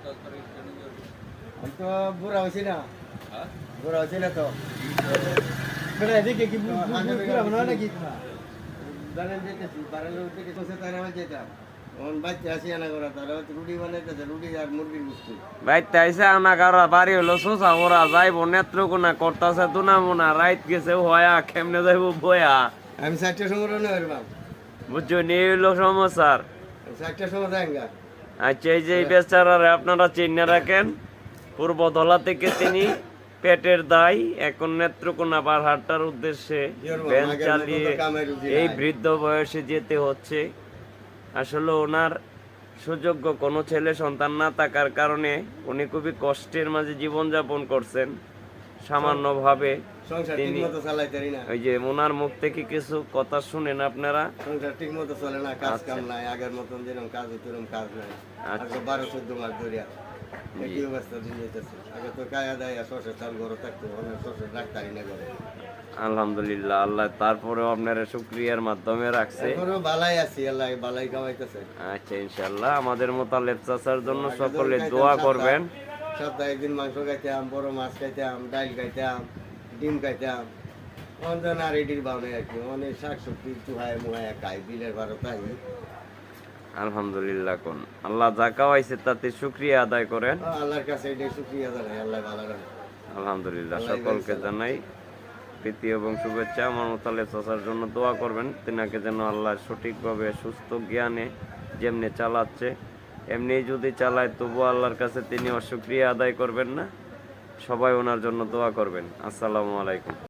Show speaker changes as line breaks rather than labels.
আমি তো বুড়া হয়েছি না, বুড়া হয়েছি না তো বেটা এদিকে কি বুড়া মনে হয় নাকি জানেন যেতেছি বাড়ানোর দিকে বসে তারা যেতাম বাচ্চা আসি আনা করা তারা রুটি বানাইতেছে রুটি আর মুরগির গুস্তি
বাইতে আইসে আনা করা বাড়ি হলো সোসা ওরা যাইব নেত্রকোনা করতেছে তুনা মুনা রাইত গেছে হয়া কেমনে যাইব বয়া
আমি 4টার সময় রওনা হইলাম
বুঝছো নিয়ে হইলো সমস্যার
4টার সময় যাইঙ্গা
আচ্ছা এই যে এই বেচারারে আপনারা চিহ্নে রাখেন পূর্ব ধলা থেকে তিনি পেটের দায় এখন নেত্রকোনা বারহাট্টার উদ্দেশ্যে ভ্যান চালিয়ে এই বৃদ্ধ বয়সে যেতে হচ্ছে। আসলে ওনার সুযোগ্য কোনো ছেলে সন্তান না থাকার কারণে উনি খুবই কষ্টের মাঝে জীবনযাপন করছেন সামান্যভাবে।
সংসার
তিনি
ঠিকমতো চালাইতারি না,
ওই যে ওনার মুখ থেকে কিছু কথা শুনেন আপনারা।
সংসার ঠিকমতো চলে না, কাজ কাম নাই, আগের মতন যেরকম কাজ হতো এরকম কাজ নাই। আজকে 12-14 মাস ধরিয়া একই অবস্থা দিন যেতেছে। আগে তো কায়া দেয় শ্বশুর চাল ঘরে থাকতো, অনেক শ্বশুর ডাক্তারি না করে।
আলহামদুলিল্লাহ আল্লাহ তারপরেও আপনারা শুকরিয়ার মাধ্যমে রাখছে।
এখনো বালাই আছি, আল্লাহ বালাই কামাইতেছে।
আচ্ছা ইনশাআল্লাহ আমাদের মোতালেব চাচার জন্য সকলে দোয়া করবেন।
সপ্তাহে একদিন মাংস খাইতাম, বড় মাছ খাইতাম, ডাইল খাইতাম, ডিম খাইতাম। অঞ্জন আর এটির ভাবনা আর কি, অনেক শাকসবজি চুহায় মুহায় খাই, বিলের ভারত আই।
আলহামদুলিল্লাহ কোন আল্লাহ যা খাওয়াইছে তাতে শুকরিয়া আদায় করেন।
আল্লাহর কাছে এটাই শুকরিয়া জানাই, আল্লাহ ভালো রাখে।
আলহামদুলিল্লাহ সকলকে জানাই প্রীতি এবং শুভেচ্ছা। আমার মোতালেব চাচার জন্য দোয়া করবেন, তিনাকে যেন আল্লাহ সঠিকভাবে সুস্থ জ্ঞানে যেমনি চালাচ্ছে এমনি যদি চালায় তবু আল্লাহর কাছে তিনি অশুকরিয়া আদায় করবেন না। সবাই ওনার জন্য দোয়া করবেন। আসসালামু আলাইকুম।